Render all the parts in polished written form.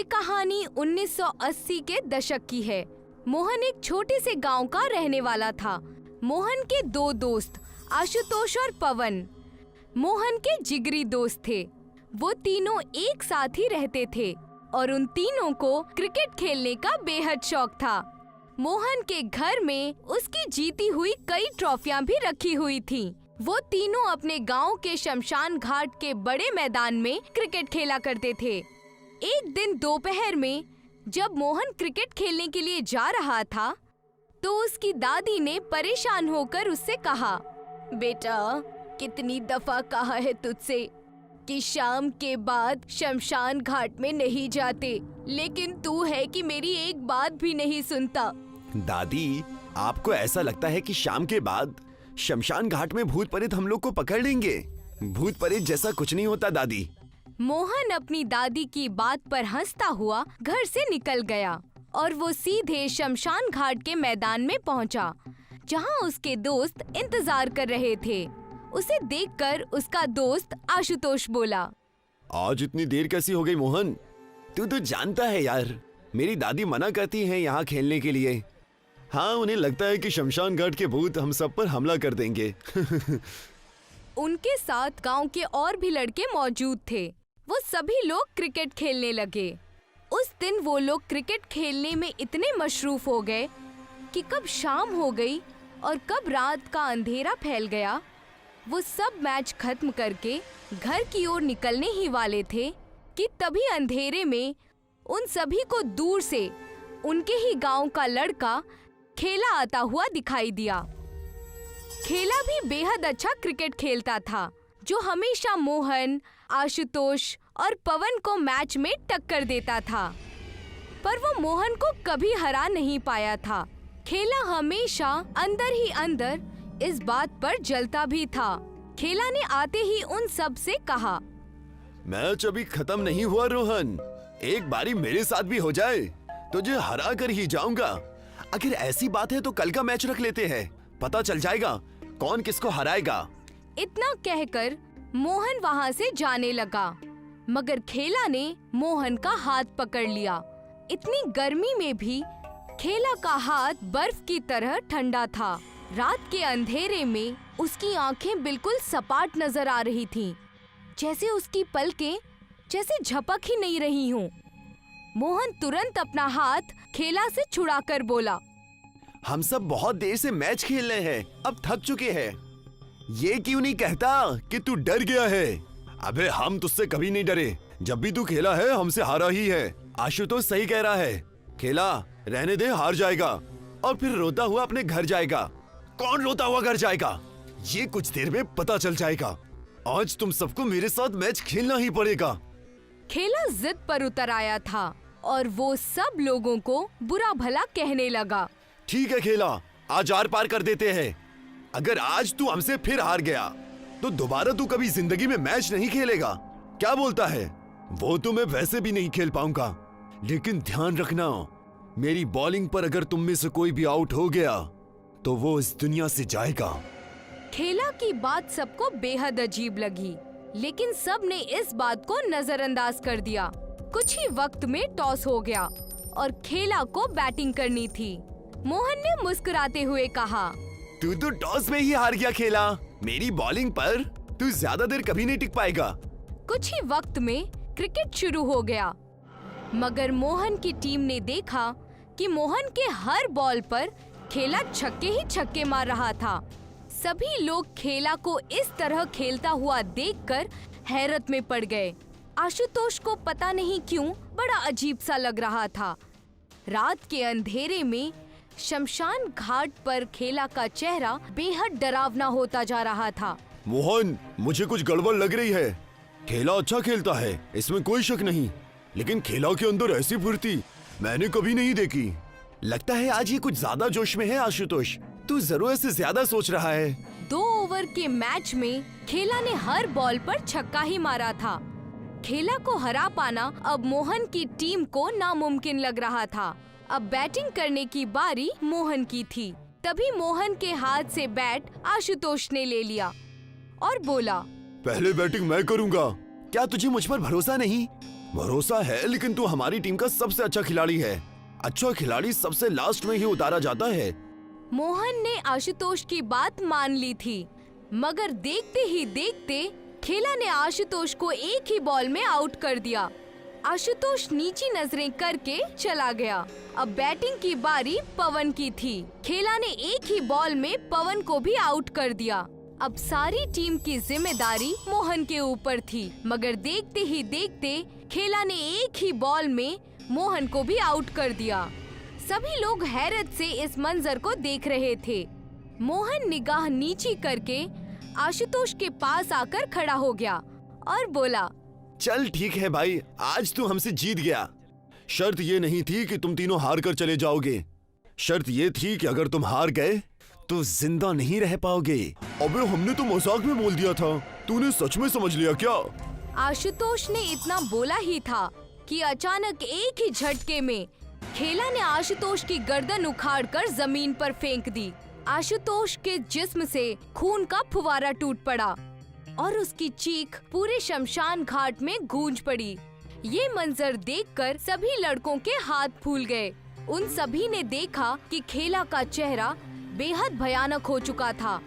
कहानी 1980 के दशक की है। मोहन एक छोटे से गांव का रहने वाला था। मोहन के दो दोस्त आशुतोष और पवन मोहन के जिगरी दोस्त थे। वो तीनों एक साथ ही रहते थे और उन तीनों को क्रिकेट खेलने का बेहद शौक था। मोहन के घर में उसकी जीती हुई कई ट्रॉफियां भी रखी हुई थीं। वो तीनों अपने गांव के शमशान घाट के बड़े मैदान में क्रिकेट खेला करते थे। एक दिन दोपहर में जब मोहन क्रिकेट खेलने के लिए जा रहा था तो उसकी दादी ने परेशान होकर उससे कहा, बेटा, कितनी दफा कहा है तुझसे कि शाम के बाद शमशान घाट में नहीं जाते, लेकिन तू है कि मेरी एक बात भी नहीं सुनता। दादी, आपको ऐसा लगता है कि शाम के बाद शमशान घाट में भूत प्रेत हम लोग को पकड़ लेंगे? भूत प्रेत जैसा कुछ नहीं होता दादी। मोहन अपनी दादी की बात पर हंसता हुआ घर से निकल गया और वो सीधे शमशान घाट के मैदान में पहुंचा, जहां उसके दोस्त इंतजार कर रहे थे। उसे देखकर उसका दोस्त आशुतोष बोला, आज इतनी देर कैसी हो गई मोहन? तू तो जानता है यार, मेरी दादी मना करती हैं यहाँ खेलने के लिए। हाँ, उन्हें लगता है कि शमशान घाट के भूत हम सब पर हमला कर देंगे। उनके साथ गांव के और भी लड़के मौजूद थे। वो सभी लोग क्रिकेट खेलने लगे। उस दिन वो लोग क्रिकेट खेलने में इतने मशरूफ हो गए कि कब शाम हो गई और कब रात का अंधेरा फैल गया। वो सब मैच खत्म करके घर की ओर निकलने ही वाले थे कि तभी अंधेरे में उन सभी को दूर से उनके ही गांव का लड़का खेला आता हुआ दिखाई दिया। खेला भी बेहद अच्छा क्रिकेट खेलता था, जो हमेशा मोहन, आशुतोष और पवन को मैच में टक्कर देता था। पर वो मोहन को कभी हरा नहीं पाया था। खेला हमेशा अंदर ही अंदर इस बात पर जलता भी था। खेला ने आते ही उन सब से कहा, मैच अभी खत्म नहीं हुआ रोहन, एक बारी मेरे साथ भी हो जाए, तुझे हरा कर ही जाऊंगा। अगर ऐसी बात है तो कल का मैच रख लेते हैं, पता चल जाएगा कौन किसको हराएगा। इतना कहकर मोहन वहाँ से जाने लगा, मगर खेला ने मोहन का हाथ पकड़ लिया। इतनी गर्मी में भी खेला का हाथ बर्फ की तरह ठंडा था। रात के अंधेरे में उसकी आंखें बिल्कुल सपाट नजर आ रही थीं, जैसे उसकी पलकें जैसे झपक ही नहीं रही हों। मोहन तुरंत अपना हाथ खेला से छुड़ाकर बोला, हम सब बहुत देर से मैच खेल रहे हैं, अब थक चुके हैं। ये क्यों नहीं कहता कि तू डर गया है? अबे हम तुझसे कभी नहीं डरे, जब भी तू खेला है हमसे हारा ही है। आशुतोष सही कह रहा है, खेला रहने दे, हार जाएगा और फिर रोता हुआ अपने घर जाएगा। कौन रोता हुआ घर जाएगा, ये कुछ देर में पता चल जाएगा। आज तुम सबको मेरे साथ मैच खेलना ही पड़ेगा। खेला जिद पर उतर आया था और वो सब लोगों को बुरा भला कहने लगा। ठीक है खेला, आज आर पार कर देते हैं। अगर आज तू हमसे फिर हार गया तो दोबारा तू कभी जिंदगी में मैच नहीं खेलेगा। क्या बोलता है? वो तो मैं वैसे भी नहीं खेल पाऊंगा, लेकिन ध्यान रखना, मेरी बॉलिंग पर अगर तुम में से कोई भी आउट हो गया तो वो इस दुनिया से जाएगा। खेला की बात सबको बेहद अजीब लगी, लेकिन सब ने इस बात को नजरअंदाज कर दिया। कुछ ही वक्त में टॉस हो गया और खेला को बैटिंग करनी थी। मोहन ने मुस्कुराते हुए कहा, तू तो टॉस में ही हार गया खेला। मेरी बॉलिंग पर तू ज्यादा देर कभी नहीं टिक पाएगा। कुछ ही वक्त में क्रिकेट शुरू हो गया, मगर मोहन की टीम ने देखा कि मोहन के हर बॉल पर खेला छक्के ही छक्के मार रहा था। सभी लोग खेला को इस तरह खेलता हुआ देखकर हैरत में पड़ गए। आशुतोष को पता नहीं क्यों बड़ा अजीब सा लग रहा था। रात के अंधेरे में शमशान घाट पर खेला का चेहरा बेहद डरावना होता जा रहा था। मोहन, मुझे कुछ गड़बड़ लग रही है। खेला अच्छा खेलता है, इसमें कोई शक नहीं, लेकिन खेला के अंदर ऐसी फुर्ती मैंने कभी नहीं देखी। लगता है आज ये कुछ ज्यादा जोश में है। आशुतोष, तू जरूरत से ज्यादा सोच रहा है। 2 ओवर के मैच में खेला ने हर बॉल पर छक्का ही मारा था। खेला को हरा पाना अब मोहन की टीम को नामुमकिन लग रहा था। अब बैटिंग करने की बारी मोहन की थी। तभी मोहन के हाथ से बैट आशुतोष ने ले लिया और बोला, पहले बैटिंग मैं करूंगा। क्या तुझे मुझ पर भरोसा नहीं? भरोसा है, लेकिन तू हमारी टीम का सबसे अच्छा खिलाड़ी है। अच्छा खिलाड़ी सबसे लास्ट में ही उतारा जाता है। मोहन ने आशुतोष की बात मान ली थी, मगर देखते ही देखते खेला ने आशुतोष को एक ही बॉल में आउट कर दिया। आशुतोष नीची नजरें करके चला गया। अब बैटिंग की बारी पवन की थी। खेला ने एक ही बॉल में पवन को भी आउट कर दिया। अब सारी टीम की जिम्मेदारी मोहन के ऊपर थी, मगर देखते ही देखते खेला ने एक ही बॉल में मोहन को भी आउट कर दिया। सभी लोग हैरत से इस मंजर को देख रहे थे। मोहन निगाह नीची करके आशुतोष के पास आकर खड़ा हो गया और बोला, चल ठीक है भाई, आज तू हमसे जीत गया। शर्त ये नहीं थी कि तुम तीनों हार कर चले जाओगे। शर्त ये थी कि अगर तुम हार गए तो जिंदा नहीं रह पाओगे। अबे हमने तो मजाक में बोल दिया था, तूने सच में समझ लिया क्या? आशुतोष ने इतना बोला ही था कि अचानक एक ही झटके में खेला ने आशुतोष की गर्दन उखाड़कर जमीन पर फेंक दी। आशुतोष के जिस्म से खून का फुवारा टूट पड़ा और उसकी चीख पूरे शमशान घाट में गूंज पड़ी। ये मंजर देखकर सभी लड़कों के हाथ फूल गए। उन सभी ने देखा कि खेला का चेहरा बेहद भयानक हो चुका था।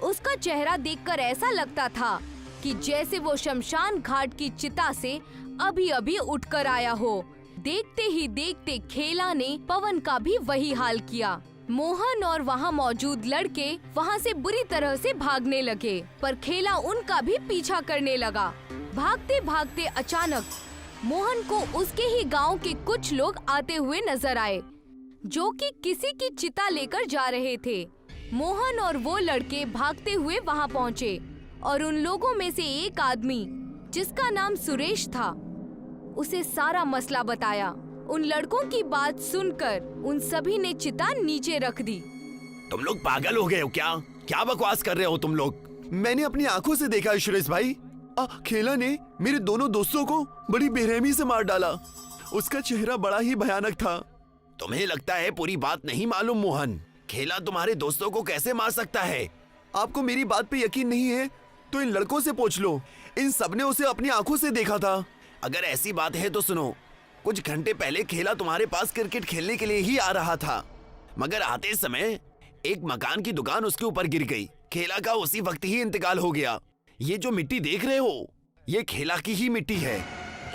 उसका चेहरा देखकर ऐसा लगता था कि जैसे वो शमशान घाट की चिता से अभी अभी उठकर आया हो। देखते ही देखते खेला ने पवन का भी वही हाल किया। मोहन और वहाँ मौजूद लड़के वहाँ से बुरी तरह से भागने लगे, पर खेला उनका भी पीछा करने लगा। भागते भागते अचानक मोहन को उसके ही गांव के कुछ लोग आते हुए नजर आए, जो कि किसी की चिता लेकर जा रहे थे। मोहन और वो लड़के भागते हुए वहाँ पहुँचे और उन लोगों में से एक आदमी, जिसका नाम सुरेश था, उसे सारा मसला बताया। उन लड़कों की बात सुनकर उन सभी ने चिता नीचे रख दी। तुम लोग पागल हो गए हो क्या? क्या बकवास कर रहे हो तुम लोग? मैंने अपनी आंखों से देखा सुरेश भाई। खेला ने मेरे दोनों दोस्तों को बड़ी बेरहमी से मार डाला। उसका चेहरा बड़ा ही भयानक था। तुम्हें लगता है पूरी बात नहीं मालूम मोहन? खेला तुम्हारे दोस्तों को कैसे मार सकता है? आपको मेरी बात पे यकीन नहीं है तो इन लड़कों से पूछ लो। इन सबने उसे अपनी आंखों से देखा था। अगर ऐसी बात है तो सुनो, कुछ घंटे पहले खेला तुम्हारे पास क्रिकेट खेलने के लिए ही आ रहा था, मगर आते समय एक मकान की दुकान उसके ऊपर गिर गई। खेला का उसी वक्त ही इंतकाल हो गया। ये जो मिट्टी देख रहे हो, ये खेला की ही मिट्टी है।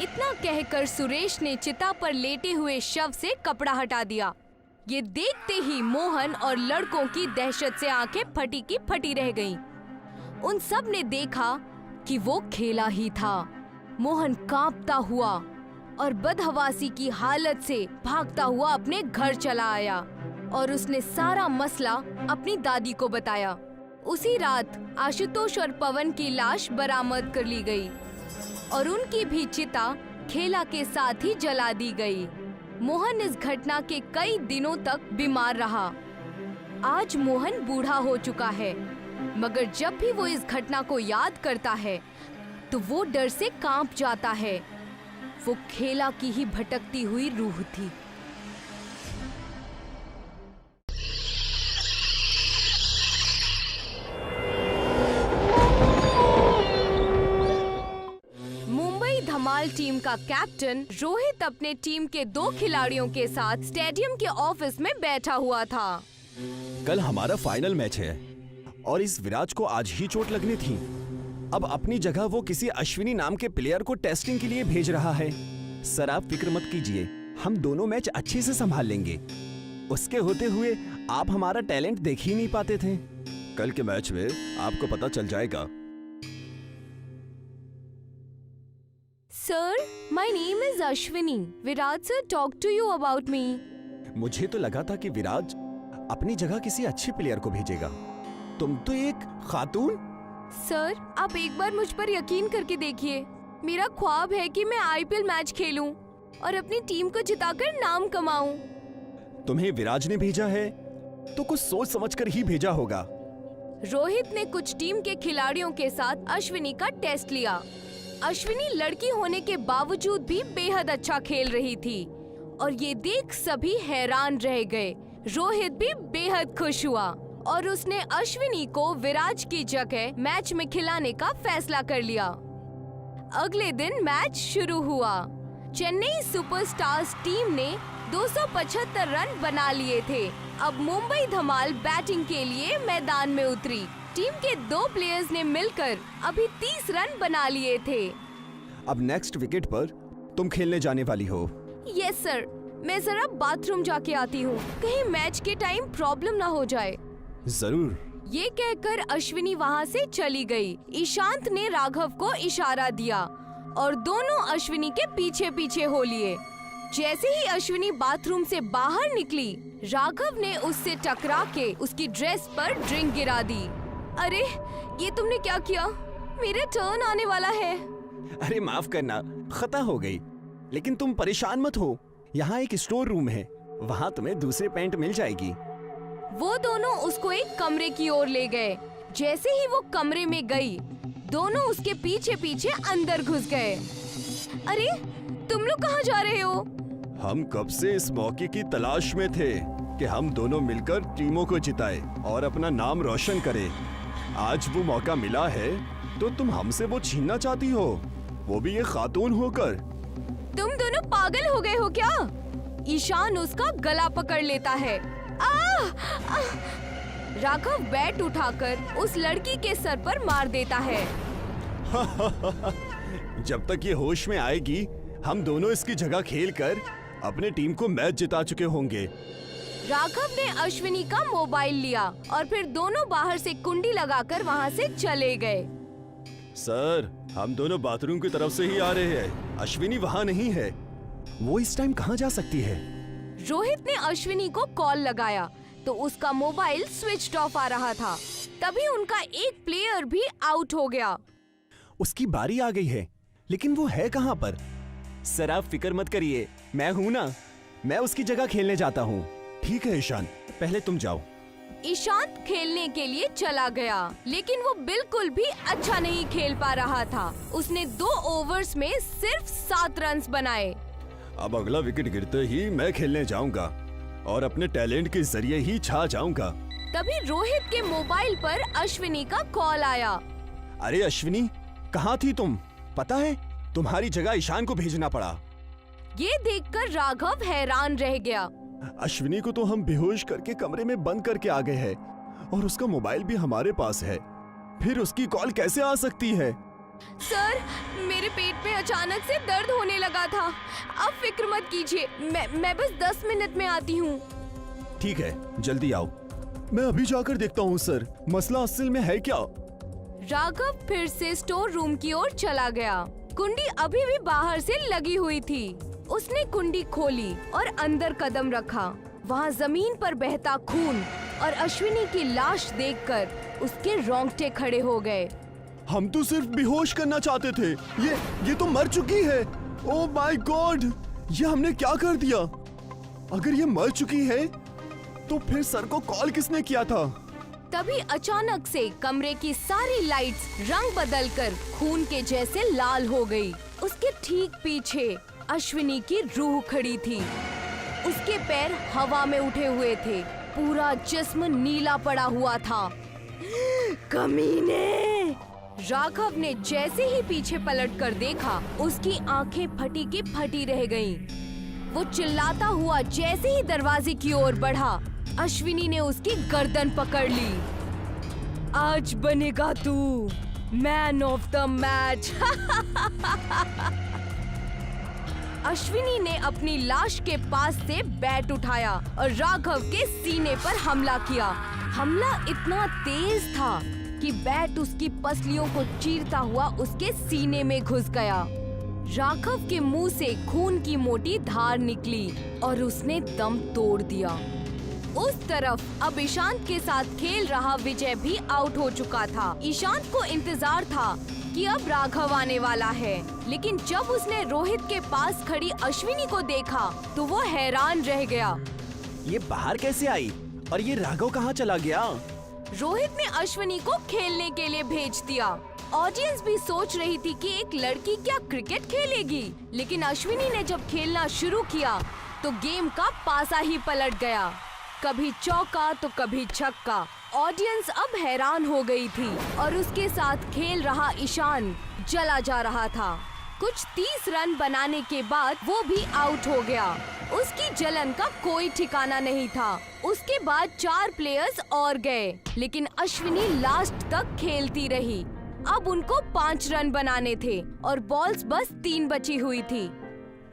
इतना कहकर सुरेश ने चिता पर लेटे हुए शव से कपड़ा हटा दिया। ये देखते ही मोहन और लड़कों की दहशत से आंखें फटी की फटी रह गईं। उन सब ने देखा कि वो खेला ही था। मोहन कांपता हुआ और बदहवासी की हालत से भागता हुआ अपने घर चला आया और उसने सारा मसला अपनी दादी को बताया। उसी रात आशुतोष और पवन की लाश बरामद कर ली गई और उनकी भी चिता खेला के साथ ही जला दी गई। मोहन इस घटना के कई दिनों तक बीमार रहा। आज मोहन बूढ़ा हो चुका है, मगर जब भी वो इस घटना को याद करता है तो वो डर से कांप जाता है। वो खेला की ही भटकती हुई रूह थी। मुंबई धमाल टीम का कैप्टन रोहित अपने टीम के 2 खिलाड़ियों के साथ स्टेडियम के ऑफिस में बैठा हुआ था। कल हमारा फाइनल मैच है और इस विराज को आज ही चोट लगनी थी। अब अपनी जगह वो किसी अश्विनी नाम के प्लेयर को टेस्टिंग के लिए भेज रहा है। सर आप फिक्र मत कीजिए, हम दोनों मैच अच्छे से संभाल लेंगे। उसके होते हुए आप हमारा टैलेंट देख ही नहीं पाते थे। कल के मैच में आपको पता चल जाएगा। Sir, my name is Ashwini. Viraj sir talk to you about me. मुझे तो लगा था कि विराज अपनी जगह किसी अच्छे प्लेयर को भेजेगा। तुम तो एक खातून। सर, आप एक बार मुझ पर यकीन करके देखिए। मेरा ख्वाब है कि मैं आईपीएल मैच खेलूं और अपनी टीम को जिताकर नाम कमाऊं। तुम्हें विराज ने भेजा है तो कुछ सोच समझकर ही भेजा होगा। रोहित ने कुछ टीम के खिलाड़ियों के साथ अश्विनी का टेस्ट लिया। अश्विनी लड़की होने के बावजूद भी बेहद अच्छा खेल रही थी और ये देख सभी हैरान रह गए। रोहित भी बेहद खुश हुआ और उसने अश्विनी को विराज की जगह मैच में खिलाने का फैसला कर लिया। अगले दिन मैच शुरू हुआ। चेन्नई सुपरस्टार्स टीम ने 275 रन बना लिए थे। अब मुंबई धमाल बैटिंग के लिए मैदान में उतरी। टीम के 2 प्लेयर्स ने मिलकर अभी 30 रन बना लिए थे। अब नेक्स्ट विकेट पर तुम खेलने जाने वाली हो। यस सर, मैं जरा बाथरूम जाके आती हूँ, कहीं मैच के टाइम प्रॉब्लम ना हो जाए। जरूर। ये कहकर अश्विनी वहाँ से चली गई। ईशांत ने राघव को इशारा दिया और दोनों अश्विनी के पीछे पीछे हो लिए। जैसे ही अश्विनी बाथरूम से बाहर निकली, राघव ने उससे टकरा के उसकी ड्रेस पर ड्रिंक गिरा दी। अरे ये तुमने क्या किया? मेरा टर्न आने वाला है। अरे माफ करना, खता हो गई। लेकिन तुम परेशान मत हो, यहाँ एक स्टोर रूम है, वहाँ तुम्हें दूसरी पैंट मिल जाएगी। वो दोनों उसको एक कमरे की ओर ले गए। जैसे ही वो कमरे में गई, दोनों उसके पीछे पीछे अंदर घुस गए। अरे तुम लोग कहाँ जा रहे हो? हम कब से इस मौके की तलाश में थे कि हम दोनों मिलकर टीमों को जिताए और अपना नाम रोशन करें। आज वो मौका मिला है तो तुम हमसे वो छीनना चाहती हो, वो भी ये खातून होकर। तुम दोनों पागल हो गए हो क्या? ईशान उसका गला पकड़ लेता है। राघव बैट उठाकर उस लड़की के सर पर मार देता है। जब तक ये होश में आएगी, हम दोनों इसकी जगह खेलकर अपने टीम को मैच जिता चुके होंगे। राघव ने अश्विनी का मोबाइल लिया और फिर दोनों बाहर से कुंडी लगाकर वहाँ से चले गए। सर, हम दोनों बाथरूम की तरफ से ही आ रहे हैं। अश्विनी वहाँ नहीं है। वो इस टाइम कहाँ जा सकती है? रोहित ने अश्विनी को कॉल लगाया तो उसका मोबाइल स्विच ऑफ आ रहा था। तभी उनका एक प्लेयर भी आउट हो गया। उसकी बारी आ गई है, लेकिन वो है कहाँ पर? सर आप फिक्र मत करिए, मैं हूँ ना, मैं उसकी जगह खेलने जाता हूँ। ठीक है ईशान, पहले तुम जाओ। ईशांत खेलने के लिए चला गया, लेकिन वो बिल्कुल भी अच्छा नहीं खेल पा रहा था। उसने 2 ओवर्स में सिर्फ 7 रन बनाए। अब अगला विकेट गिरते ही मैं खेलने जाऊंगा और अपने टैलेंट के जरिए ही छा जाऊंगा। तभी रोहित के मोबाइल पर अश्विनी का कॉल आया। अरे अश्विनी, कहाँ थी तुम? पता है, तुम्हारी जगह ईशान को भेजना पड़ा। ये देखकर राघव हैरान रह गया। अश्विनी को तो हम बेहोश करके कमरे में बंद करके आ गए हैं और उसका मोबाइल भी हमारे पास है, फिर उसकी कॉल कैसे आ सकती है? सर, मेरे पेट में अचानक से दर्द होने लगा था। अब फिक्र मत कीजिए, मैं बस 10 मिनट में आती हूँ। ठीक है, जल्दी आओ। मैं अभी जाकर देखता हूँ सर, मसला असल में है क्या? राघव फिर से स्टोर रूम की ओर चला गया। कुंडी अभी भी बाहर से लगी हुई थी। उसने कुंडी खोली और अंदर कदम रखा। वहाँ जमीन पर बहता खून और अश्विनी की लाश देखकर उसके रोंगटे खड़े हो गए। हम तो सिर्फ बेहोश करना चाहते थे, ये तो मर चुकी है। ओह माय गॉड, ये हमने क्या कर दिया? अगर ये मर चुकी है तो फिर सर को कॉल किसने किया था? तभी अचानक से कमरे की सारी लाइट्स रंग बदलकर खून के जैसे लाल हो गई। उसके ठीक पीछे अश्विनी की रूह खड़ी थी। उसके पैर हवा में उठे हुए थे, पूरा जिस्म नीला पड़ा हुआ था। कमीने! राघव ने जैसे ही पीछे पलटकर देखा, उसकी आंखें फटी की फटी रह गईं। वो चिल्लाता हुआ जैसे ही दरवाजे की ओर बढ़ा, अश्विनी ने उसकी गर्दन पकड़ ली। आज बनेगा तू man of the match. Ashwini ने अपनी लाश के पास से बैट उठाया और राघव के सीने पर हमला किया। हमला इतना तेज था कि बैट उसकी पसलियों को चीरता हुआ उसके सीने में घुस गया। राघव के मुंह से खून की मोटी धार निकली और उसने दम तोड़ दिया। उस तरफ अब ईशांत के साथ खेल रहा विजय भी आउट हो चुका था। ईशांत को इंतजार था कि अब राघव आने वाला है, लेकिन जब उसने रोहित के पास खड़ी अश्विनी को देखा तो वो हैरान रह गया। ये बाहर कैसे आई और ये राघव कहाँ चला गया? रोहित ने अश्विनी को खेलने के लिए भेज दिया। ऑडियंस भी सोच रही थी कि एक लड़की क्या क्रिकेट खेलेगी, लेकिन अश्विनी ने जब खेलना शुरू किया तो गेम का पासा ही पलट गया। कभी चौका तो कभी छक्का। ऑडियंस अब हैरान हो गई थी और उसके साथ खेल रहा ईशान जला जा रहा था। कुछ 30 रन बनाने के बाद वो भी आउट हो गया। उसकी जलन का कोई ठिकाना नहीं था। उसके बाद 4 प्लेयर्स और गए, लेकिन अश्विनी लास्ट तक खेलती रही। अब उनको 5 रन बनाने थे और बॉल्स बस 3 बची हुई थी।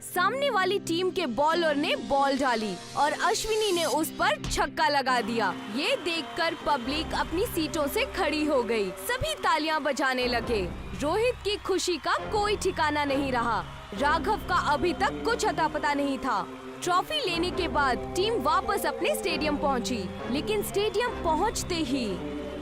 सामने वाली टीम के बॉलर ने बॉल डाली और अश्विनी ने उस पर छक्का लगा दिया। ये देखकर पब्लिक अपनी सीटों से खड़ी हो गई। सभी तालियां बजाने लगे। रोहित की खुशी का कोई ठिकाना नहीं रहा। राघव का अभी तक कुछ अता पता नहीं था। ट्रॉफी लेने के बाद टीम वापस अपने स्टेडियम पहुंची, लेकिन स्टेडियम पहुंचते ही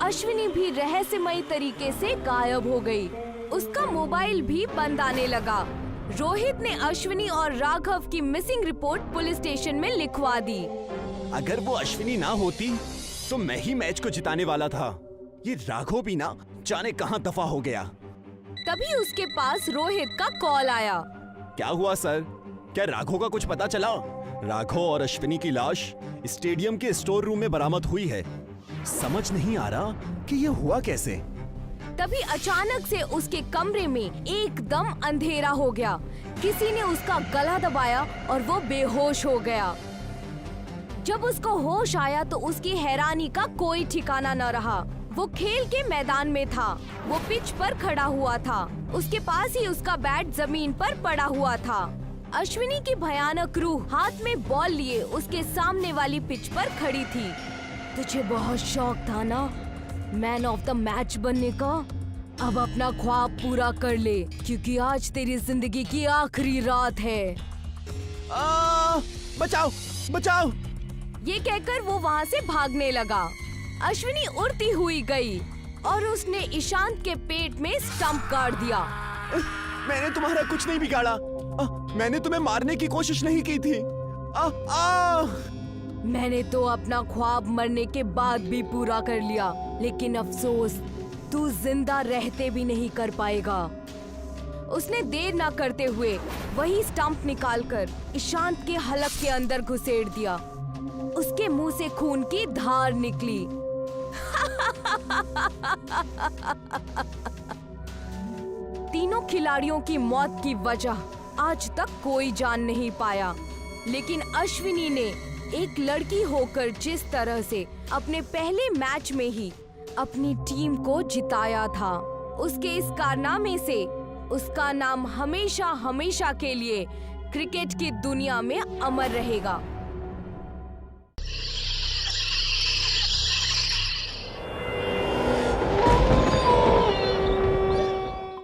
अश्विनी भी रहस्यमयी तरीके से गायब हो गई। उसका मोबाइल भी बंद आने लगा। रोहित ने अश्विनी और राघव की मिसिंग रिपोर्ट पुलिस स्टेशन में लिखवा दी। अगर वो अश्विनी ना होती तो मैं ही मैच को जिताने वाला था। ये राघव भी ना जाने कहां दफा हो गया। तभी उसके पास रोहित का कॉल आया। क्या हुआ सर? क्या राघव का कुछ पता चला? राघव और अश्विनी की लाश स्टेडियम के स्टोर रूम में बरामद हुई है। समझ नहीं आ रहा कि ये हुआ कैसे। तभी अचानक से उसके कमरे में एकदम अंधेरा हो गया। किसी ने उसका गला दबाया और वो बेहोश हो गया। जब उसको होश आया तो उसकी हैरानी का कोई ठिकाना न रहा। वो खेल के मैदान में था। वो पिच पर खड़ा हुआ था। उसके पास ही उसका बैट जमीन पर पड़ा हुआ था। अश्विनी की भयानक रूह हाथ में बॉल लिए उसके सामने वाली पिच पर खड़ी थी। तुझे बहुत शौक था ना मैन ऑफ द मैच बनने का? अब अपना ख्वाब पूरा कर ले, क्योंकि आज तेरी जिंदगी की आखिरी रात है। बचाओ बचाओ! ये कहकर वो वहाँ से भागने लगा। अश्विनी उड़ती हुई गई और उसने ईशांत के पेट में स्टंप गाड़ दिया। मैंने तुम्हारा कुछ नहीं बिगाड़ा। मैंने तुम्हें मारने की कोशिश नहीं की थी। मैंने तो अपना ख्वाब मरने के बाद भी पूरा कर लिया, लेकिन अफसोस तू जिंदा रहते भी नहीं कर पाएगा। उसने देर ना करते हुए वही स्टंप निकालकर ईशांत के हलक के अंदर घुसेड़ दिया। उसके मुंह से खून की धार निकली। तीनों खिलाड़ियों की मौत की वजह आज तक कोई जान नहीं पाया, लेकिन अश्विनी ने एक लड़की होकर जिस तरह से अपने पहले मैच में ही अपनी टीम को जिताया था, उसके इस कारनामे से उसका नाम हमेशा हमेशा के लिए क्रिकेट की दुनिया में अमर रहेगा।